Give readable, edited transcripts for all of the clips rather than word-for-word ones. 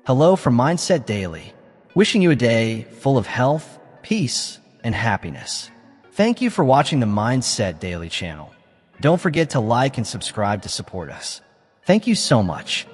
Hello from Mindset Daily, wishing you a day full of health, peace, and happiness. Thank you for watching the Mindset Daily channel. Don't forget to like and subscribe to support us. Thank you so much.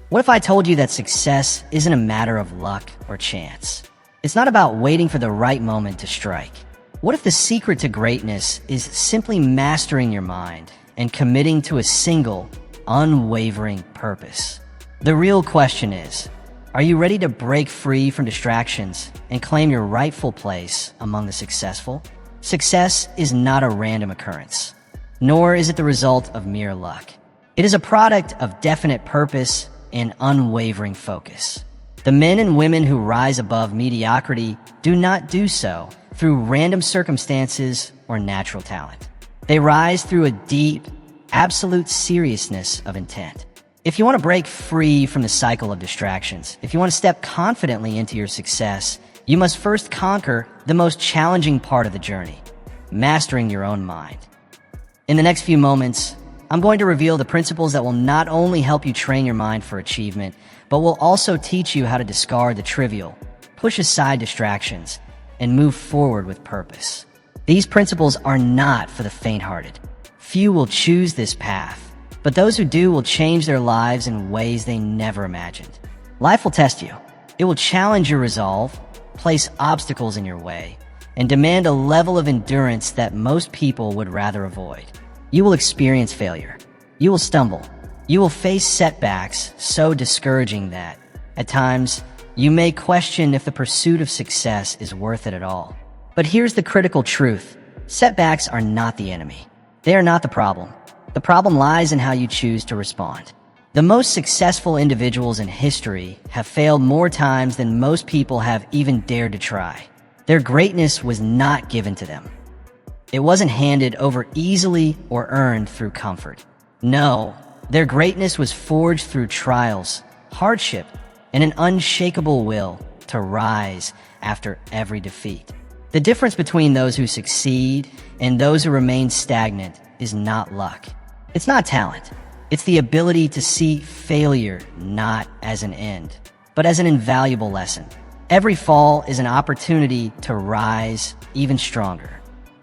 What if I told you that success isn't a matter of luck or chance? It's not about waiting for the right moment to strike. What if the secret to greatness is simply mastering your mind and committing to a single, unwavering purpose? The real question is, are you ready to break free from distractions and claim your rightful place among the successful? Success is not a random occurrence, nor is it the result of mere luck. It is a product of definite purpose and unwavering focus. The men and women who rise above mediocrity do not do so through random circumstances or natural talent. They rise through a deep, absolute seriousness of intent. If you want to break free from the cycle of distractions, if you want to step confidently into your success, you must first conquer the most challenging part of the journey, mastering your own mind. In the next few moments, I'm going to reveal the principles that will not only help you train your mind for achievement, but will also teach you how to discard the trivial, push aside distractions, and move forward with purpose. These principles are not for the faint-hearted. Few will choose this path, but those who do will change their lives in ways they never imagined. Life will test you. It will challenge your resolve, place obstacles in your way, and demand a level of endurance that most people would rather avoid. You will experience failure. You will stumble. You will face setbacks so discouraging that, at times, you may question if the pursuit of success is worth it at all. But here's the critical truth. Setbacks are not the enemy. They are not the problem. The problem lies in how you choose to respond. The most successful individuals in history have failed more times than most people have even dared to try. Their greatness was not given to them. It wasn't handed over easily or earned through comfort. No, their greatness was forged through trials, hardship, and an unshakable will to rise after every defeat. The difference between those who succeed and those who remain stagnant is not luck. It's not talent. It's the ability to see failure not as an end, but as an invaluable lesson. Every fall is an opportunity to rise even stronger.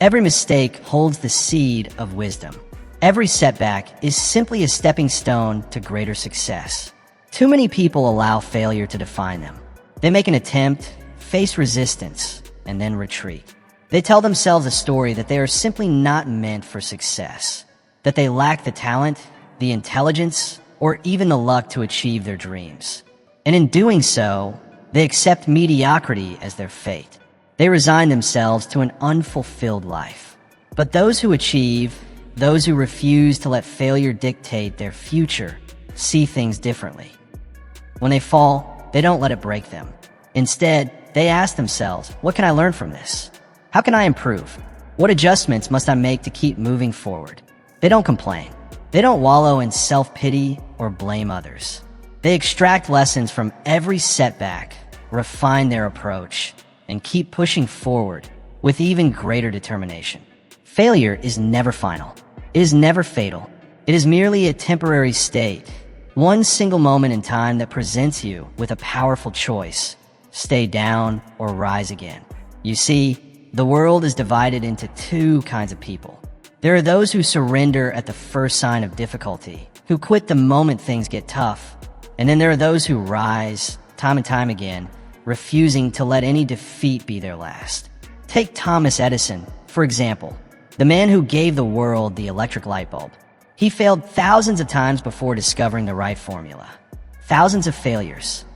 Every mistake holds the seed of wisdom. Every setback is simply a stepping stone to greater success. Too many people allow failure to define them. They make an attempt, face resistance, and then retreat. They tell themselves a story that they are simply not meant for success, that they lack the talent, the intelligence, or even the luck to achieve their dreams. And in doing so, they accept mediocrity as their fate. They resign themselves to an unfulfilled life. But those who achieve, those who refuse to let failure dictate their future, see things differently. When they fall, they don't let it break them. Instead, they ask themselves, what can I learn from this? How can I improve? What adjustments must I make to keep moving forward? They don't complain. They don't wallow in self-pity or blame others. They extract lessons from every setback, refine their approach, and keep pushing forward with even greater determination. Failure is never final. It is never fatal. It is merely a temporary state, one single moment in time that presents you with a powerful choice: stay down or rise again. You see, the world is divided into two kinds of people. There are those who surrender at the first sign of difficulty, who quit the moment things get tough, and then there are those who rise, time and time again, refusing to let any defeat be their last. Take Thomas Edison, for example, the man who gave the world the electric light bulb. He failed thousands of times before discovering the right formula. Thousands of failures.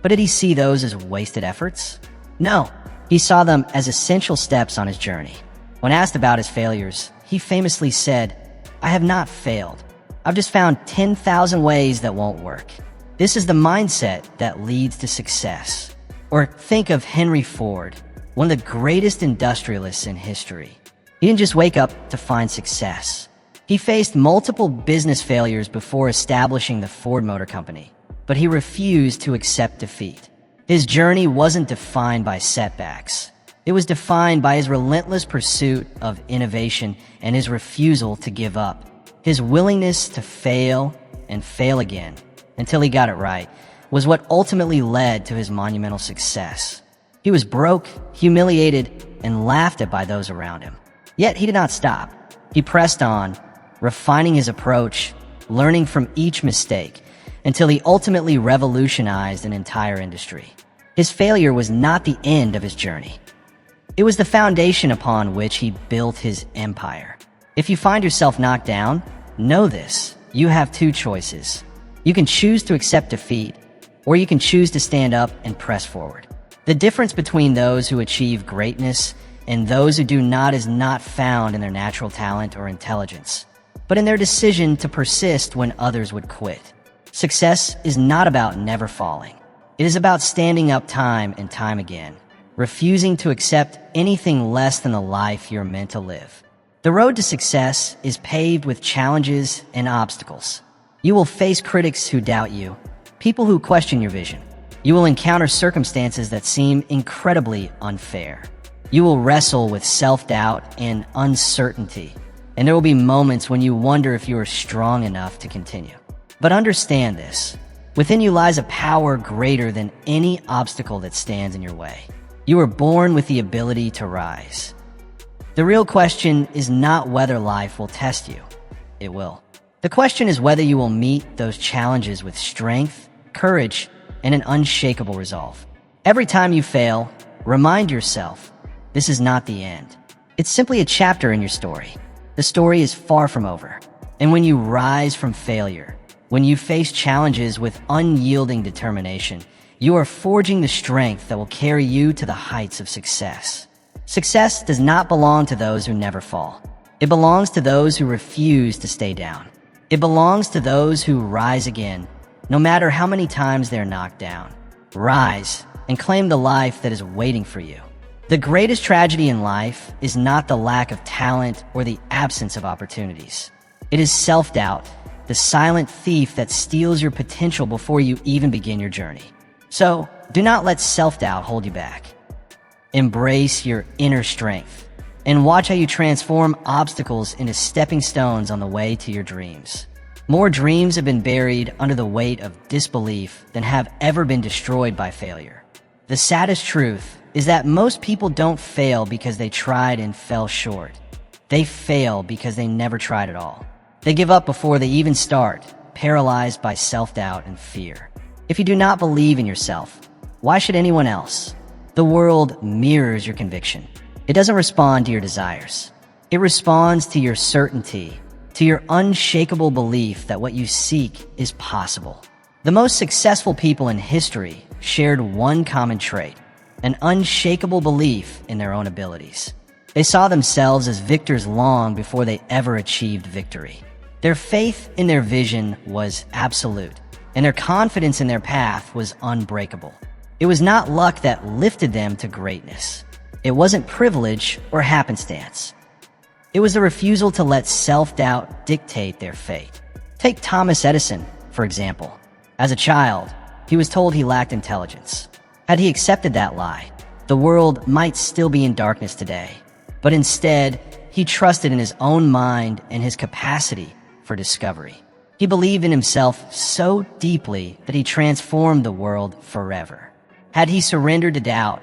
But did he see those as wasted efforts? No, he saw them as essential steps on his journey. When asked about his failures, he famously said, "I have not failed. I've just found 10,000 ways that won't work." This is the mindset that leads to success. Or think of Henry Ford, one of the greatest industrialists in history. He didn't just wake up to find success. He faced multiple business failures before establishing the Ford Motor Company, but he refused to accept defeat. His journey wasn't defined by setbacks. It was defined by his relentless pursuit of innovation and his refusal to give up. His willingness to fail and fail again until he got it right was what ultimately led to his monumental success. He was broke, humiliated, and laughed at by those around him. Yet he did not stop. He pressed on, refining his approach, learning from each mistake, until he ultimately revolutionized an entire industry. His failure was not the end of his journey. It was the foundation upon which he built his empire. If you find yourself knocked down, know this: you have two choices. You can choose to accept defeat, or you can choose to stand up and press forward. The difference between those who achieve greatness and those who do not is not found in their natural talent or intelligence, but in their decision to persist when others would quit. Success is not about never falling. It is about standing up time and time again, refusing to accept anything less than the life you're meant to live. The road to success is paved with challenges and obstacles. You will face critics who doubt you, people who question your vision. You will encounter circumstances that seem incredibly unfair. You will wrestle with self-doubt and uncertainty, and there will be moments when you wonder if you are strong enough to continue. But understand this: within you lies a power greater than any obstacle that stands in your way. You are born with the ability to rise. The real question is not whether life will test you. It will. The question is whether you will meet those challenges with strength, courage, and an unshakable resolve. Every time you fail, remind yourself, this is not the end. It's simply a chapter in your story. The story is far from over. And when you rise from failure, when you face challenges with unyielding determination, you are forging the strength that will carry you to the heights of success. Success does not belong to those who never fall. It belongs to those who refuse to stay down. It belongs to those who rise again, no matter how many times they're knocked down. Rise and claim the life that is waiting for you. The greatest tragedy in life is not the lack of talent or the absence of opportunities. It is self-doubt, the silent thief that steals your potential before you even begin your journey. So, do not let self-doubt hold you back. Embrace your inner strength and watch how you transform obstacles into stepping stones on the way to your dreams. More dreams have been buried under the weight of disbelief than have ever been destroyed by failure. The saddest truth is that most people don't fail because they tried and fell short. They fail because they never tried at all. They give up before they even start, paralyzed by self-doubt and fear. If you do not believe in yourself, why should anyone else? The world mirrors your conviction. It doesn't respond to your desires. It responds to your certainty, to your unshakable belief that what you seek is possible. The most successful people in history shared one common trait: an unshakable belief in their own abilities. They saw themselves as victors long before they ever achieved victory. Their faith in their vision was absolute, and their confidence in their path was unbreakable. It was not luck that lifted them to greatness. It wasn't privilege or happenstance. It was the refusal to let self-doubt dictate their fate. Take Thomas Edison, for example. As a child, he was told he lacked intelligence. Had he accepted that lie, the world might still be in darkness today. But instead, he trusted in his own mind and his capacity for discovery. He believed in himself so deeply that he transformed the world forever. Had he surrendered to doubt,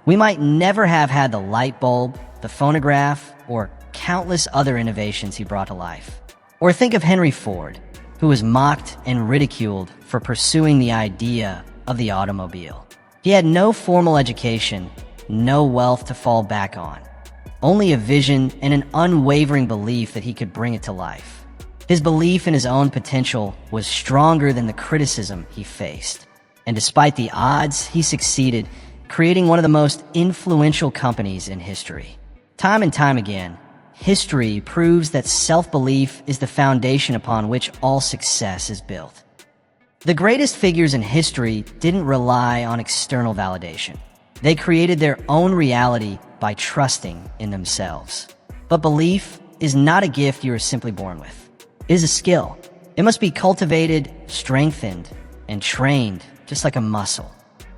we might never have had the light bulb, the phonograph, or countless other innovations he brought to life. Or think of Henry Ford, who was mocked and ridiculed for pursuing the idea of the automobile. He had no formal education, no wealth to fall back on, only a vision and an unwavering belief that he could bring it to life. His belief in his own potential was stronger than the criticism he faced. And despite the odds, he succeeded, creating one of the most influential companies in history. Time and time again, history proves that self-belief is the foundation upon which all success is built. The greatest figures in history didn't rely on external validation. They created their own reality by trusting in themselves. But belief is not a gift you are simply born with. It is a skill. It must be cultivated, strengthened, and trained just like a muscle.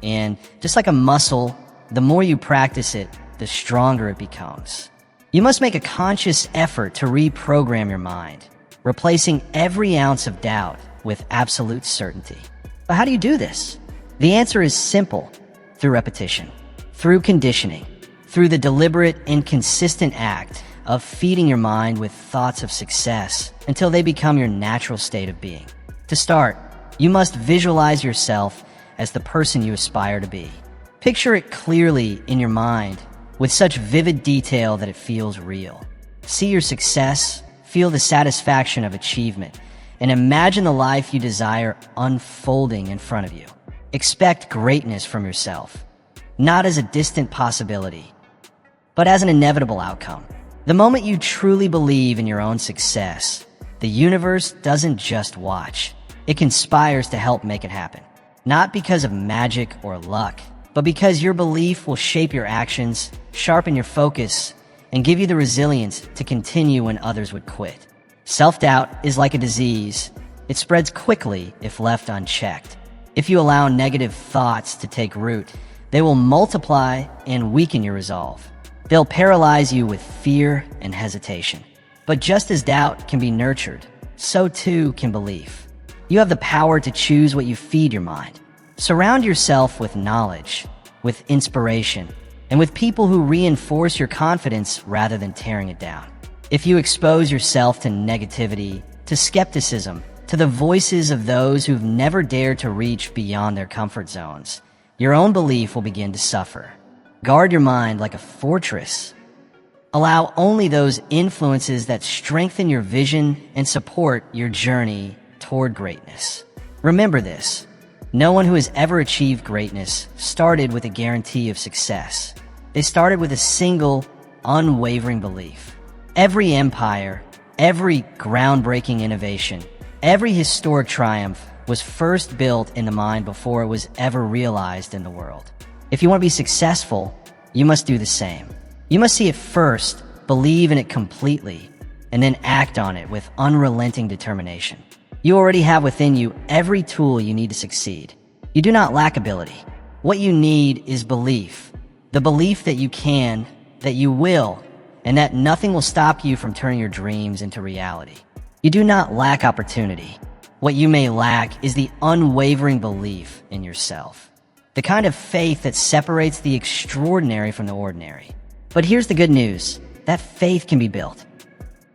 And just like a muscle, the more you practice it, the stronger it becomes. You must make a conscious effort to reprogram your mind, replacing every ounce of doubt with absolute certainty. But how do you do this? The answer is simple: through repetition, through conditioning, through the deliberate and consistent act of feeding your mind with thoughts of success until they become your natural state of being. To start, you must visualize yourself as the person you aspire to be. Picture it clearly in your mind with such vivid detail that it feels real. See your success, feel the satisfaction of achievement, and imagine the life you desire unfolding in front of you. Expect greatness from yourself, not as a distant possibility, but as an inevitable outcome. The moment you truly believe in your own success, the universe doesn't just watch. It conspires to help make it happen. Not because of magic or luck, but because your belief will shape your actions, sharpen your focus, and give you the resilience to continue when others would quit. Self-doubt is like a disease. It spreads quickly if left unchecked. If you allow negative thoughts to take root, they will multiply and weaken your resolve. They'll paralyze you with fear and hesitation. But just as doubt can be nurtured, so too can belief. You have the power to choose what you feed your mind. Surround yourself with knowledge, with inspiration, and with people who reinforce your confidence rather than tearing it down. If you expose yourself to negativity, to skepticism, to the voices of those who've never dared to reach beyond their comfort zones, your own belief will begin to suffer. Guard your mind like a fortress. Allow only those influences that strengthen your vision and support your journey toward greatness. Remember this: no one who has ever achieved greatness started with a guarantee of success. They started with a single, unwavering belief. Every empire, every groundbreaking innovation, every historic triumph was first built in the mind before it was ever realized in the world. If you want to be successful, you must do the same. You must see it first, believe in it completely, and then act on it with unrelenting determination. You already have within you every tool you need to succeed. You do not lack ability. What you need is belief. The belief that you can, that you will, and that nothing will stop you from turning your dreams into reality. You do not lack opportunity. What you may lack is the unwavering belief in yourself. The kind of faith that separates the extraordinary from the ordinary. But here's the good news: that faith can be built.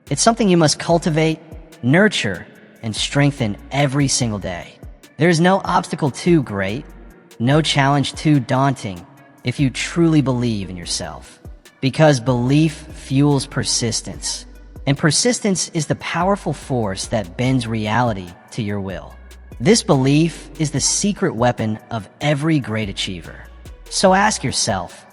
It's something you must cultivate, nurture, and strengthen every single day. There is no obstacle too great, no challenge too daunting if you truly believe in yourself. Because belief fuels persistence. And persistence is the powerful force that bends reality to your will. This belief is the secret weapon of every great achiever. So ask yourself,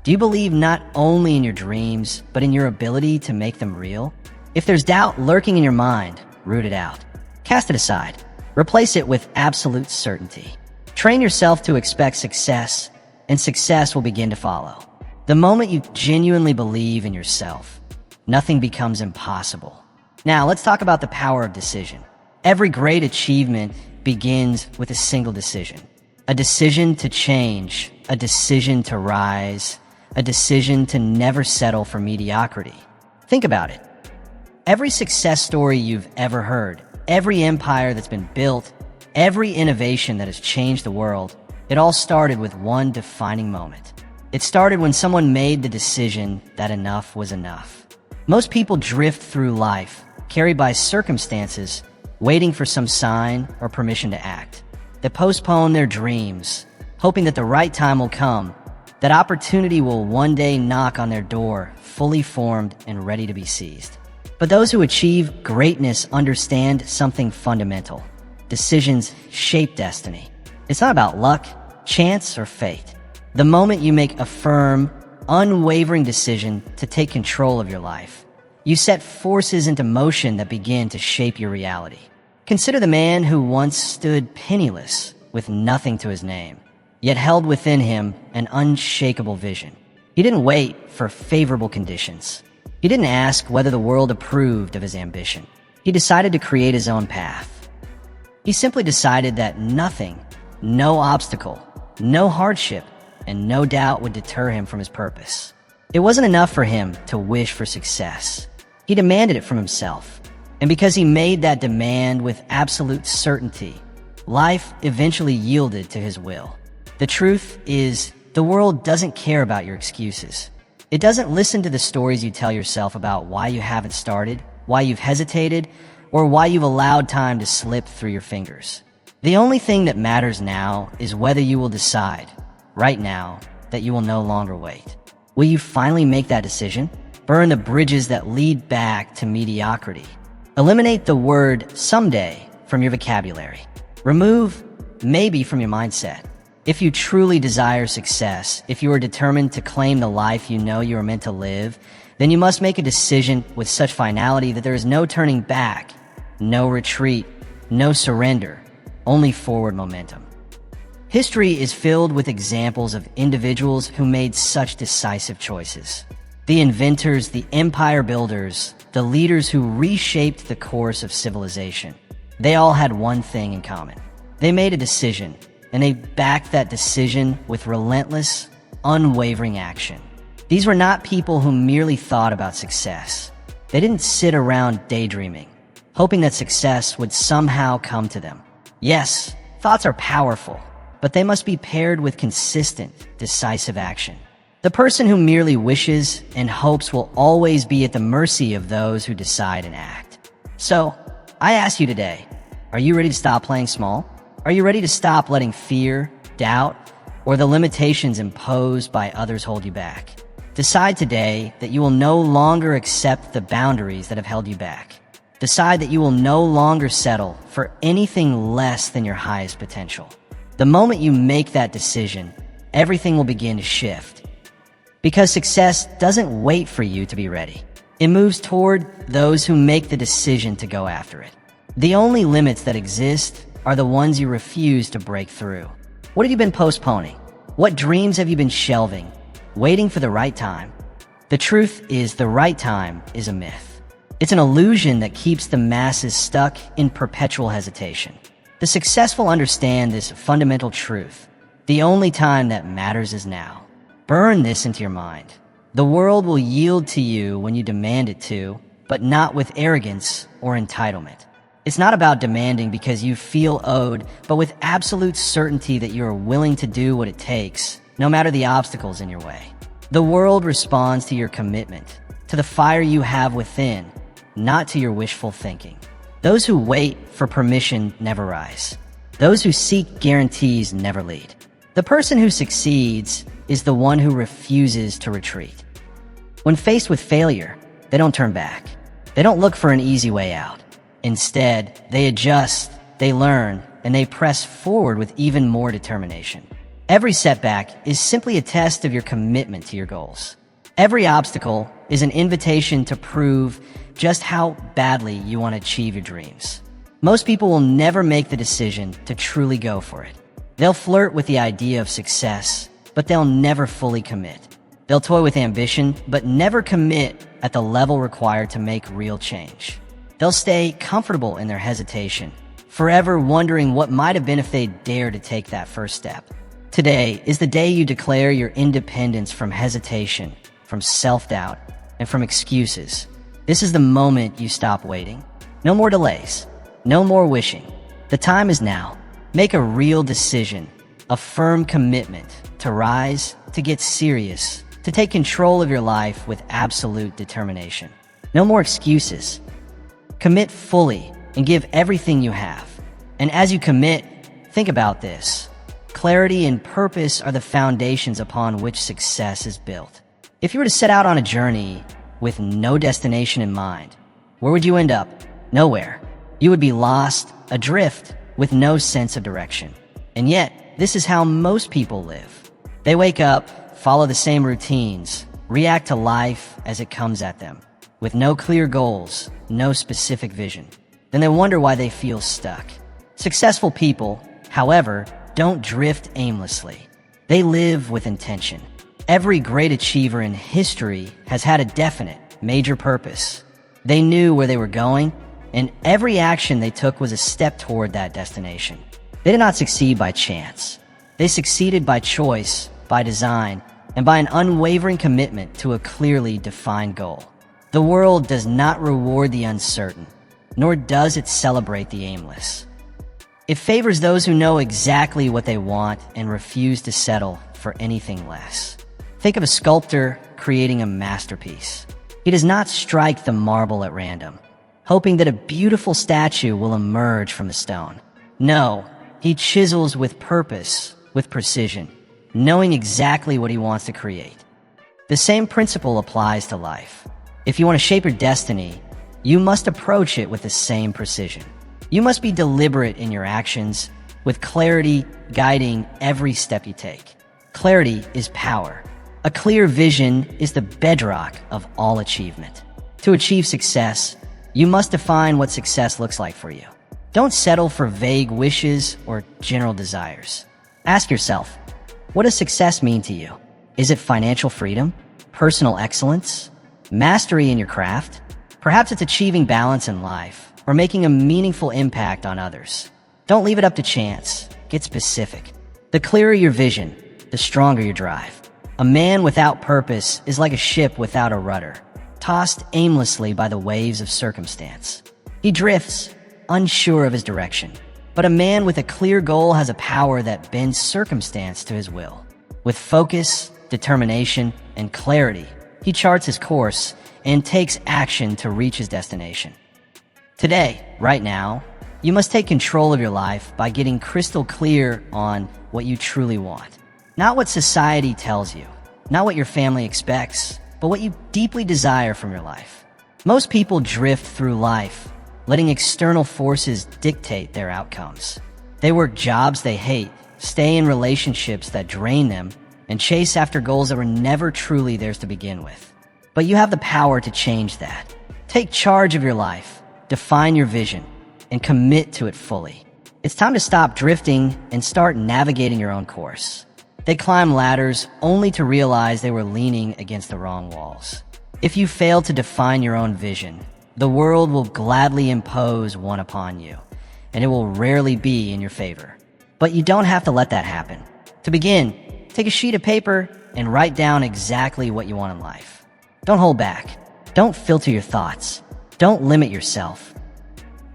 do you believe not only in your dreams, but in your ability to make them real? If there's doubt lurking in your mind, root it out. Cast it aside. Replace it with absolute certainty. Train yourself to expect success, and success will begin to follow. The moment you genuinely believe in yourself, nothing becomes impossible. Now, let's talk about the power of decision. Every great achievement begins with a single decision. A decision to change, a decision to rise, a decision to never settle for mediocrity. Think about it. Every success story you've ever heard, every empire that's been built, every innovation that has changed the world, it all started with one defining moment. It started when someone made the decision that enough was enough. Most people drift through life, carried by circumstances, waiting for some sign or permission to act. They postpone their dreams, hoping that the right time will come, that opportunity will one day knock on their door, fully formed and ready to be seized. But those who achieve greatness understand something fundamental. Decisions shape destiny. It's not about luck, chance, or fate. The moment you make a firm, unwavering decision to take control of your life, you set forces into motion that begin to shape your reality. Consider the man who once stood penniless with nothing to his name, yet held within him an unshakable vision. He didn't wait for favorable conditions. He didn't ask whether the world approved of his ambition. He decided to create his own path. He simply decided that nothing, no obstacle, no hardship, and no doubt would deter him from his purpose. It wasn't enough for him to wish for success. He demanded it from himself. And because he made that demand with absolute certainty, life eventually yielded to his will. The truth is, the world doesn't care about your excuses. It doesn't listen to the stories you tell yourself about why you haven't started, why you've hesitated, or why you've allowed time to slip through your fingers. The only thing that matters now is whether you will decide, right now, that you will no longer wait. Will you finally make that decision? Burn the bridges that lead back to mediocrity. Eliminate the word someday from your vocabulary. Remove maybe from your mindset. If you truly desire success, if you are determined to claim the life you know you are meant to live, then you must make a decision with such finality that there is no turning back, no retreat, no surrender, only forward momentum. History is filled with examples of individuals who made such decisive choices. The inventors, the empire builders, the leaders who reshaped the course of civilization. They all had one thing in common. They made a decision, and they backed that decision with relentless, unwavering action. These were not people who merely thought about success. They didn't sit around daydreaming, hoping that success would somehow come to them. Yes, thoughts are powerful, but they must be paired with consistent, decisive action. The person who merely wishes and hopes will always be at the mercy of those who decide and act. So, I ask you today, are you ready to stop playing small? Are you ready to stop letting fear, doubt, or the limitations imposed by others hold you back? Decide today that you will no longer accept the boundaries that have held you back. Decide that you will no longer settle for anything less than your highest potential. The moment you make that decision, everything will begin to shift. Because success doesn't wait for you to be ready. It moves toward those who make the decision to go after it. The only limits that exist are the ones you refuse to break through. What have you been postponing? What dreams have you been shelving, waiting for the right time? The truth is, the right time is a myth. It's an illusion that keeps the masses stuck in perpetual hesitation. The successful understand this fundamental truth. The only time that matters is now. Burn this into your mind. The world will yield to you when you demand it to, but not with arrogance or entitlement. It's not about demanding because you feel owed, but with absolute certainty that you are willing to do what it takes, no matter the obstacles in your way. The world responds to your commitment, to the fire you have within, not to your wishful thinking. Those who wait for permission never rise. Those who seek guarantees never lead. The person who succeeds is the one who refuses to retreat. When faced with failure, they don't turn back. They don't look for an easy way out. Instead, they adjust, they learn, and they press forward with even more determination. Every setback is simply a test of your commitment to your goals. Every obstacle is an invitation to prove just how badly you want to achieve your dreams. Most people will never make the decision to truly go for it. They'll flirt with the idea of success, but they'll never fully commit. They'll toy with ambition, but never commit at the level required to make real change. They'll stay comfortable in their hesitation, forever wondering what might have been if they dared to take that first step. Today is the day you declare your independence from hesitation, from self-doubt, and from excuses. This is the moment you stop waiting. No more delays. No more wishing. The time is now. Make a real decision, a firm commitment to rise, to get serious, to take control of your life with absolute determination. No more excuses. Commit fully and give everything you have. And as you commit, think about this. Clarity and purpose are the foundations upon which success is built. If you were to set out on a journey with no destination in mind, where would you end up? Nowhere. You would be lost, adrift, with no sense of direction. And yet, this is how most people live. They wake up, follow the same routines, react to life as it comes at them, with no clear goals, no specific vision. Then they wonder why they feel stuck. Successful people, however, don't drift aimlessly. They live with intention. Every great achiever in history has had a definite, major purpose. They knew where they were going, and every action they took was a step toward that destination. They did not succeed by chance. They succeeded by choice, by design, and by an unwavering commitment to a clearly defined goal. The world does not reward the uncertain, nor does it celebrate the aimless. It favors those who know exactly what they want and refuse to settle for anything less. Think of a sculptor creating a masterpiece. He does not strike the marble at random, hoping that a beautiful statue will emerge from the stone. No, he chisels with purpose, with precision, knowing exactly what he wants to create. The same principle applies to life. If you want to shape your destiny, you must approach it with the same precision. You must be deliberate in your actions, with clarity guiding every step you take. Clarity is power. A clear vision is the bedrock of all achievement. To achieve success, you must define what success looks like for you. Don't settle for vague wishes or general desires. Ask yourself, what does success mean to you? Is it financial freedom? Personal excellence? Mastery in your craft? Perhaps it's achieving balance in life or making a meaningful impact on others. Don't leave it up to chance. Get specific. The clearer your vision, the stronger your drive. A man without purpose is like a ship without a rudder, tossed aimlessly by the waves of circumstance. He drifts, unsure of his direction. But a man with a clear goal has a power that bends circumstance to his will. With focus, determination, and clarity, he charts his course and takes action to reach his destination. Today, right now, you must take control of your life by getting crystal clear on what you truly want. Not what society tells you, not what your family expects, but what you deeply desire from your life. Most people drift through life, letting external forces dictate their outcomes. They work jobs they hate, stay in relationships that drain them, and chase after goals that were never truly theirs to begin with. But you have the power to change that. Take charge of your life, define your vision, and commit to it fully. It's time to stop drifting and start navigating your own course. They climb ladders only to realize they were leaning against the wrong walls. If you fail to define your own vision, the world will gladly impose one upon you, and it will rarely be in your favor. But you don't have to let that happen. To begin, take a sheet of paper and write down exactly what you want in life. Don't hold back. Don't filter your thoughts. Don't limit yourself.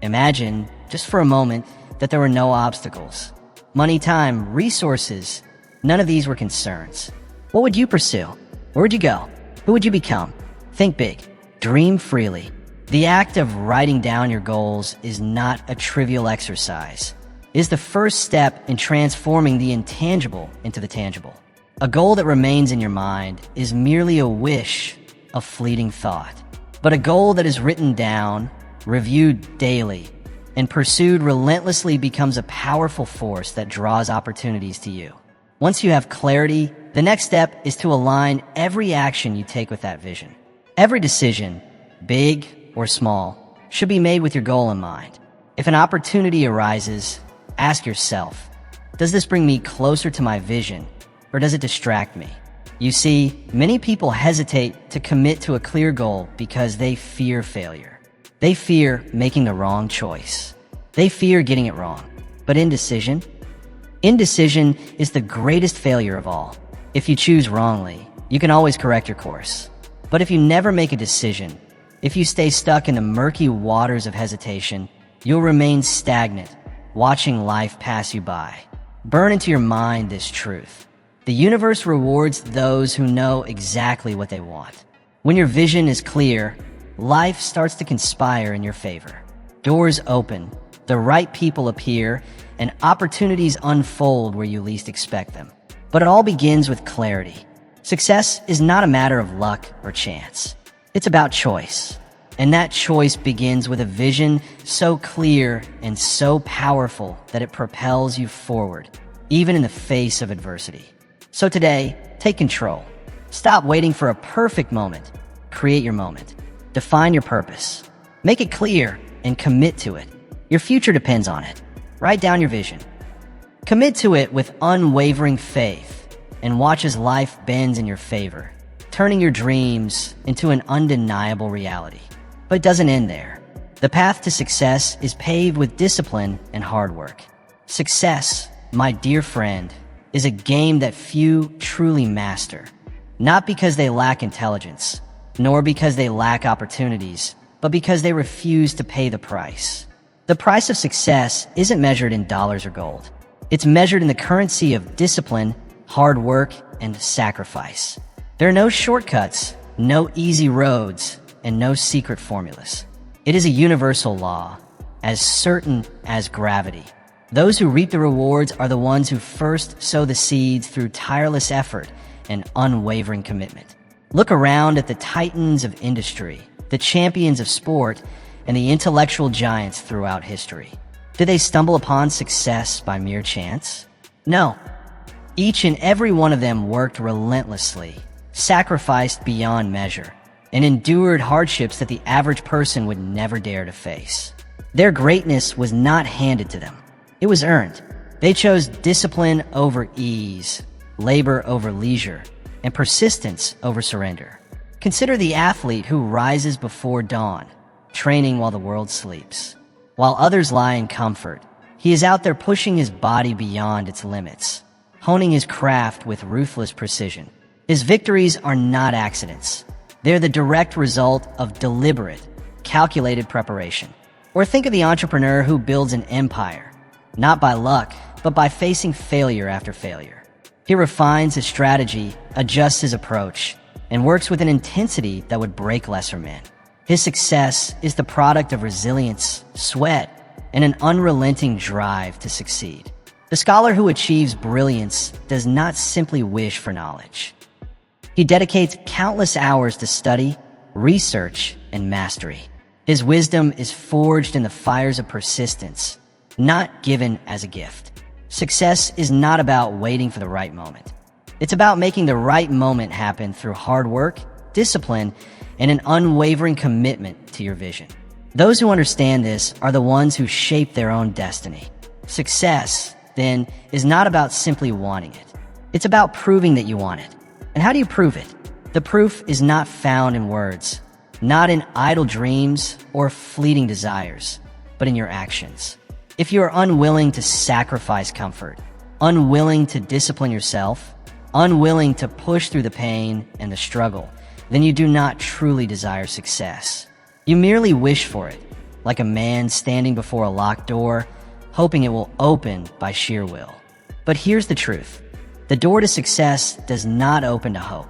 Imagine, just for a moment, that there were no obstacles. Money, time, resources, none of these were concerns. What would you pursue? Where would you go? Who would you become? Think big. Dream freely. The act of writing down your goals is not a trivial exercise. It is the first step in transforming the intangible into the tangible. A goal that remains in your mind is merely a wish, a fleeting thought. But a goal that is written down, reviewed daily, and pursued relentlessly becomes a powerful force that draws opportunities to you. Once you have clarity, the next step is to align every action you take with that vision. Every decision, big or small, should be made with your goal in mind. If an opportunity arises, ask yourself, does this bring me closer to my vision, or does it distract me? You see, many people hesitate to commit to a clear goal because they fear failure. They fear making the wrong choice. They fear getting it wrong. But indecision is the greatest failure of all. If you choose wrongly, you can always correct your course. But if you never make a decision, if you stay stuck in the murky waters of hesitation, you'll remain stagnant, watching life pass you by. Burn into your mind this truth. The universe rewards those who know exactly what they want. When your vision is clear, life starts to conspire in your favor. Doors open, the right people appear, and opportunities unfold where you least expect them. But it all begins with clarity. Success is not a matter of luck or chance. It's about choice. And that choice begins with a vision so clear and so powerful that it propels you forward, even in the face of adversity. So today, take control. Stop waiting for a perfect moment. Create your moment. Define your purpose. Make it clear and commit to it. Your future depends on it. Write down your vision. Commit to it with unwavering faith and watch as life bends in your favor, turning your dreams into an undeniable reality. But it doesn't end there. The path to success is paved with discipline and hard work. Success, my dear friend, is a game that few truly master, not because they lack intelligence, nor because they lack opportunities, but because they refuse to pay the price. The price of success isn't measured in dollars or gold. It's measured in the currency of discipline, hard work, and sacrifice. There are no shortcuts, no easy roads, and no secret formulas. It is a universal law, as certain as gravity. Those who reap the rewards are the ones who first sow the seeds through tireless effort and unwavering commitment. Look around at the titans of industry, the champions of sport, and the intellectual giants throughout history. Did they stumble upon success by mere chance? No. Each and every one of them worked relentlessly, sacrificed beyond measure, and endured hardships that the average person would never dare to face. Their greatness was not handed to them. It was earned. They chose discipline over ease, labor over leisure, and persistence over surrender. Consider the athlete who rises before dawn, training while the world sleeps. While others lie in comfort, he is out there pushing his body beyond its limits, honing his craft with ruthless precision. His victories are not accidents. They're the direct result of deliberate, calculated preparation. Or think of the entrepreneur who builds an empire, not by luck, but by facing failure after failure. He refines his strategy, adjusts his approach, and works with an intensity that would break lesser men. His success is the product of resilience, sweat, and an unrelenting drive to succeed. The scholar who achieves brilliance does not simply wish for knowledge. He dedicates countless hours to study, research, and mastery. His wisdom is forged in the fires of persistence, not given as a gift. Success is not about waiting for the right moment. It's about making the right moment happen through hard work, discipline, and an unwavering commitment to your vision. Those who understand this are the ones who shape their own destiny. Success, then, is not about simply wanting it. It's about proving that you want it. And how do you prove it? The proof is not found in words, not in idle dreams or fleeting desires, but in your actions. If you are unwilling to sacrifice comfort, unwilling to discipline yourself, unwilling to push through the pain and the struggle, then you do not truly desire success. You merely wish for it, like a man standing before a locked door, hoping it will open by sheer will. But here's the truth. The door to success does not open to hope.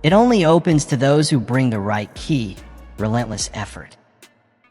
It only opens to those who bring the right key, relentless effort.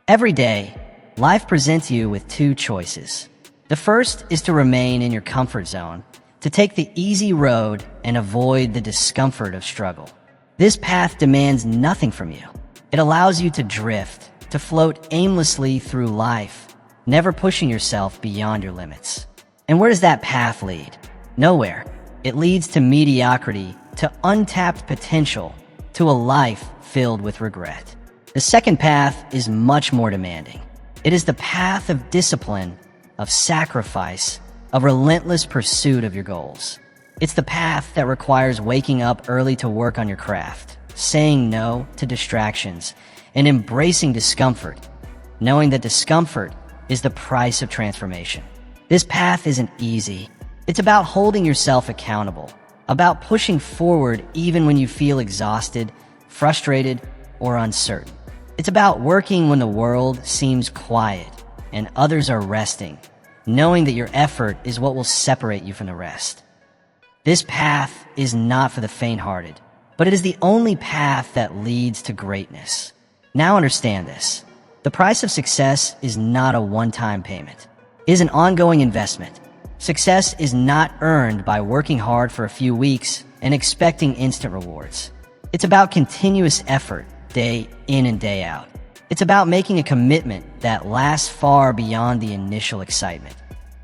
Every day, life presents you with two choices. The first is to remain in your comfort zone, to take the easy road and avoid the discomfort of struggle. This path demands nothing from you. It allows you to drift, to float aimlessly through life, never pushing yourself beyond your limits. And where does that path lead? Nowhere. It leads to mediocrity, to untapped potential, to a life filled with regret. The second path is much more demanding. It is the path of discipline, of sacrifice, of relentless pursuit of your goals. It's the path that requires waking up early to work on your craft, saying no to distractions, and embracing discomfort, knowing that discomfort is the price of transformation. This path isn't easy. It's about holding yourself accountable, about pushing forward even when you feel exhausted, frustrated, or uncertain. It's about working when the world seems quiet and others are resting, knowing that your effort is what will separate you from the rest. This path is not for the faint-hearted, but it is the only path that leads to greatness. Now understand this. The price of success is not a one-time payment. It is an ongoing investment. Success is not earned by working hard for a few weeks and expecting instant rewards. It's about continuous effort, day in and day out. It's about making a commitment that lasts far beyond the initial excitement.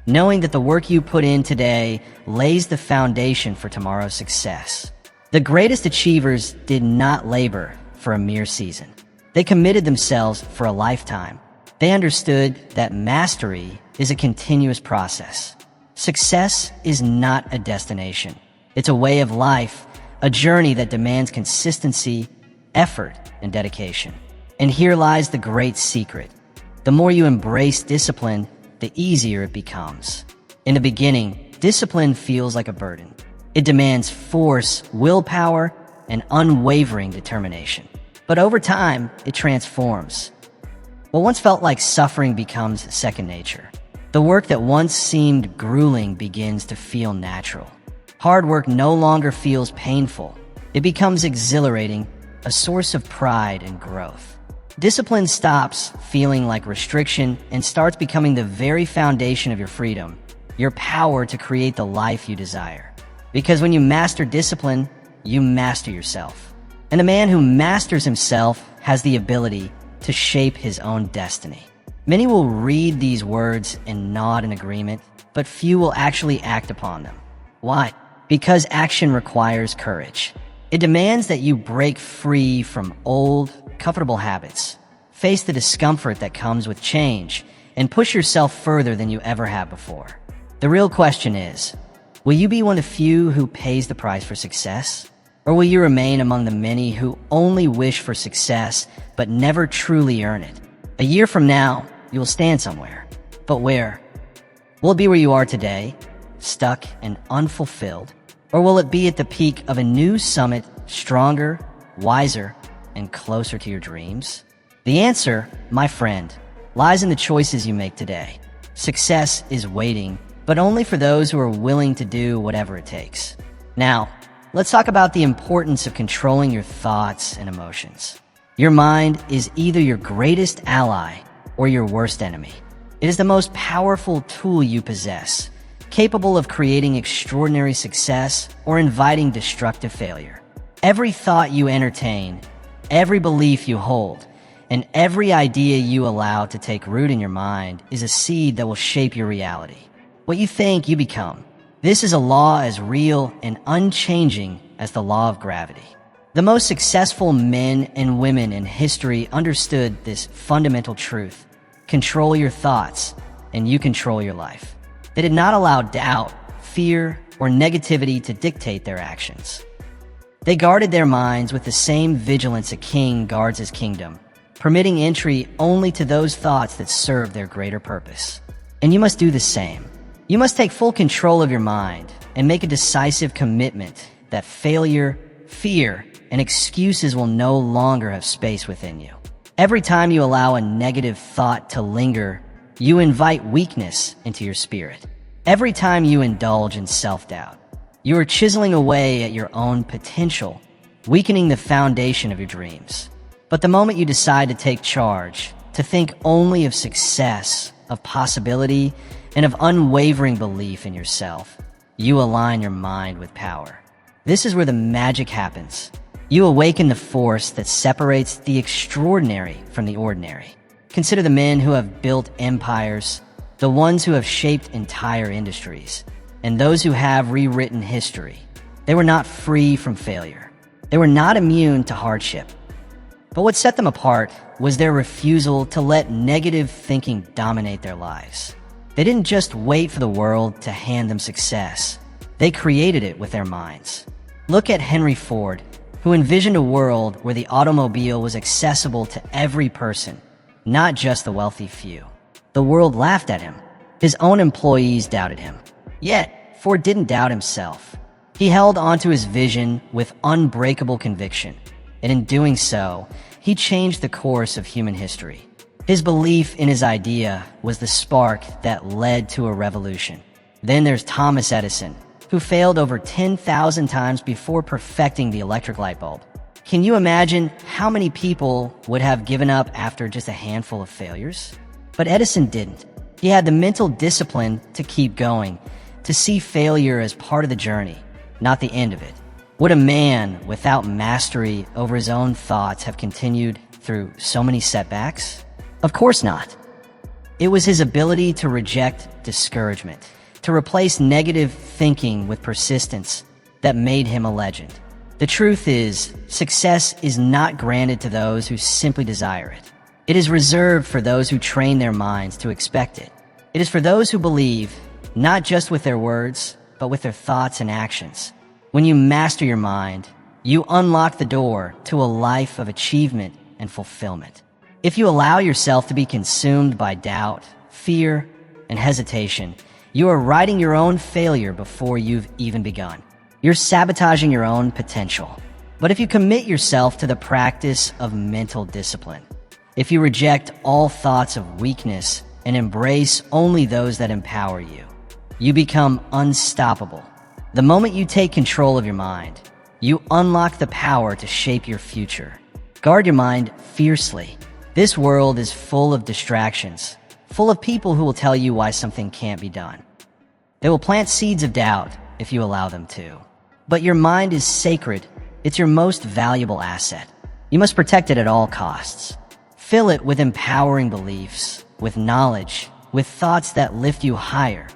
Knowing that the work you put in today lays the foundation for tomorrow's success. The greatest achievers did not labor for a mere season. They committed themselves for a lifetime. They understood that mastery is a continuous process. Success is not a destination. It's a way of life, a journey that demands consistency, effort, and dedication. And here lies the great secret. The more you embrace discipline, the easier it becomes. In the beginning, discipline feels like a burden. It demands force, willpower, and unwavering determination. But over time, it transforms. What once felt like suffering becomes second nature. The work that once seemed grueling begins to feel natural. Hard work no longer feels painful. It becomes exhilarating, a source of pride and growth. Discipline stops feeling like restriction and starts becoming the very foundation of your freedom, your power to create the life you desire. Because when you master discipline, you master yourself. And the man who masters himself has the ability to shape his own destiny. Many will read these words and nod in agreement, but few will actually act upon them. Why? Because action requires courage. It demands that you break free from old, comfortable habits, face the discomfort that comes with change, and push yourself further than you ever have before. The real question is, will you be one of the few who pays the price for success? Or will you remain among the many who only wish for success but never truly earn it? A year from now, you will stand somewhere. But where? Will it be where you are today, stuck and unfulfilled? Or will it be at the peak of a new summit, stronger, wiser, and closer to your dreams? The answer, my friend, lies in the choices you make today. Success is waiting, but only for those who are willing to do whatever it takes. Now, let's talk about the importance of controlling your thoughts and emotions. Your mind is either your greatest ally or your worst enemy. It is the most powerful tool you possess, capable of creating extraordinary success or inviting destructive failure. Every thought you entertain, every belief you hold, and every idea you allow to take root in your mind is a seed that will shape your reality. What you think, you become. This is a law as real and unchanging as the law of gravity. The most successful men and women in history understood this fundamental truth. Control your thoughts, and you control your life. They did not allow doubt, fear, or negativity to dictate their actions. They guarded their minds with the same vigilance a king guards his kingdom, permitting entry only to those thoughts that serve their greater purpose. And you must do the same. You must take full control of your mind and make a decisive commitment that failure, fear, and excuses will no longer have space within you. Every time you allow a negative thought to linger, you invite weakness into your spirit. Every time you indulge in self-doubt, you are chiseling away at your own potential, weakening the foundation of your dreams. But the moment you decide to take charge, to think only of success, of possibility, and of unwavering belief in yourself, you align your mind with power. This is where the magic happens. You awaken the force that separates the extraordinary from the ordinary. Consider the men who have built empires, the ones who have shaped entire industries, and those who have rewritten history. They were not free from failure. They were not immune to hardship. But what set them apart was their refusal to let negative thinking dominate their lives. They didn't just wait for the world to hand them success. They created it with their minds. Look at Henry Ford, who envisioned a world where the automobile was accessible to every person, not just the wealthy few. The world laughed at him. His own employees doubted him. Yet, Ford didn't doubt himself. He held onto his vision with unbreakable conviction, and in doing so, he changed the course of human history. His belief in his idea was the spark that led to a revolution. Then there's Thomas Edison, who failed over 10,000 times before perfecting the electric light bulb. Can you imagine how many people would have given up after just a handful of failures? But Edison didn't. He had the mental discipline to keep going, to see failure as part of the journey, not the end of it. Would a man without mastery over his own thoughts have continued through so many setbacks? Of course not. It was his ability to reject discouragement, to replace negative thinking with persistence, that made him a legend. The truth is, success is not granted to those who simply desire it. It is reserved for those who train their minds to expect it. It is for those who believe, not just with their words, but with their thoughts and actions. When you master your mind, you unlock the door to a life of achievement and fulfillment. If you allow yourself to be consumed by doubt, fear, and hesitation, you are writing your own failure before you've even begun. You're sabotaging your own potential. But if you commit yourself to the practice of mental discipline, If you reject all thoughts of weakness and embrace only those that empower you, you become unstoppable. The moment you take control of your mind, you unlock the power to shape your future. Guard your mind fiercely. This world is full of distractions, full of people who will tell you why something can't be done. They will plant seeds of doubt if you allow them to. But your mind is sacred. It's your most valuable asset. You must protect it at all costs. Fill it with empowering beliefs, with knowledge, with thoughts that lift you higher,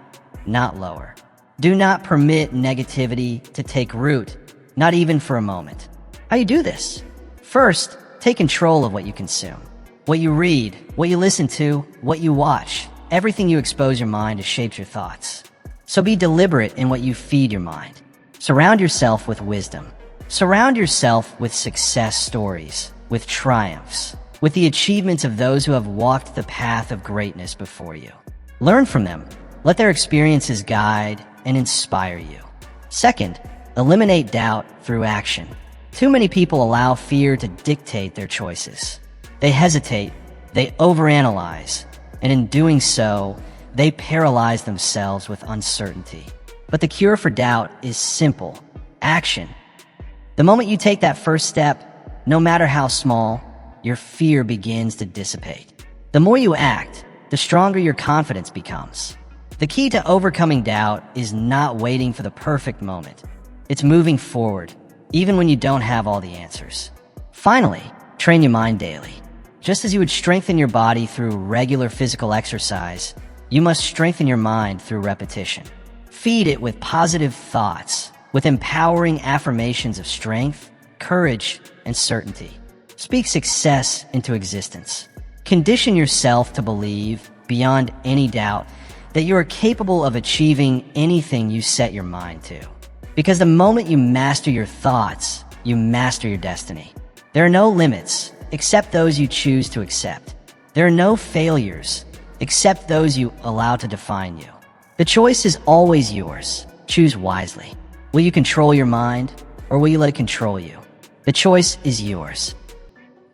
not lower. Do not permit negativity to take root, not even for a moment. How you do this? First, take control of what you consume. What you read, what you listen to, what you watch. Everything you expose your mind to shapes your thoughts. So be deliberate in what you feed your mind. Surround yourself with wisdom. Surround yourself with success stories, with triumphs, with the achievements of those who have walked the path of greatness before you. Learn from them. Let their experiences guide and inspire you. Second, eliminate doubt through action. Too many people allow fear to dictate their choices. They hesitate, they overanalyze, and in doing so, they paralyze themselves with uncertainty. But the cure for doubt is simple: action. The moment you take that first step, no matter how small, your fear begins to dissipate. The more you act, the stronger your confidence becomes. The key to overcoming doubt is not waiting for the perfect moment. It's moving forward, even when you don't have all the answers. Finally, train your mind daily. Just as you would strengthen your body through regular physical exercise, you must strengthen your mind through repetition. Feed it with positive thoughts, with empowering affirmations of strength, courage, and certainty. Speak success into existence. Condition yourself to believe, beyond any doubt, that you are capable of achieving anything you set your mind to. Because the moment you master your thoughts, you master your destiny. There are no limits, except those you choose to accept. There are no failures, except those you allow to define you. The choice is always yours. Choose wisely. Will you control your mind, or will you let it control you? The choice is yours.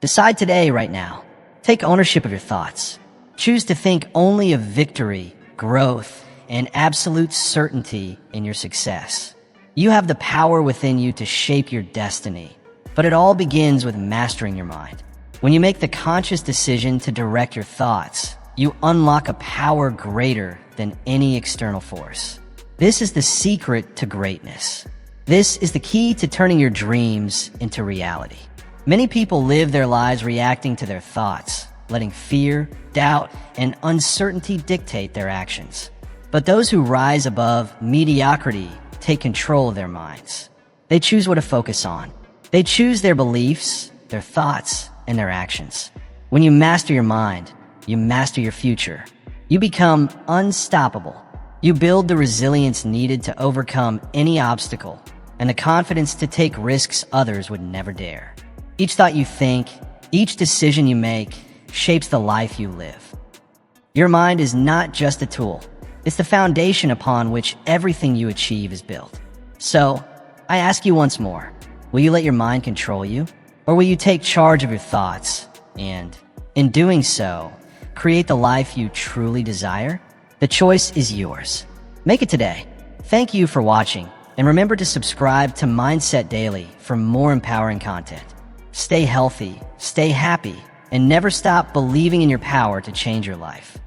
Decide today, right now. Take ownership of your thoughts. Choose to think only of victory, growth, and absolute certainty in your success. You have the power within you to shape your destiny, but it all begins with mastering your mind. When you make the conscious decision to direct your thoughts, you unlock a power greater than any external force. This is the secret to greatness. This is the key to turning your dreams into reality. Many people live their lives reacting to their thoughts, letting fear, doubt, and uncertainty dictate their actions. But those who rise above mediocrity take control of their minds. They choose what to focus on. They choose their beliefs, their thoughts, and their actions. When you master your mind, you master your future. You become unstoppable. You build the resilience needed to overcome any obstacle and the confidence to take risks others would never dare. Each thought you think, each decision you make, shapes the life you live. Your mind is not just a tool. It's the foundation upon which everything you achieve is built. So, I ask you once more, will you let your mind control you? Or will you take charge of your thoughts and, in doing so, create the life you truly desire? The choice is yours. Make it today. Thank you for watching, and remember to subscribe to Mindset Daily for more empowering content. Stay healthy, stay happy, and never stop believing in your power to change your life.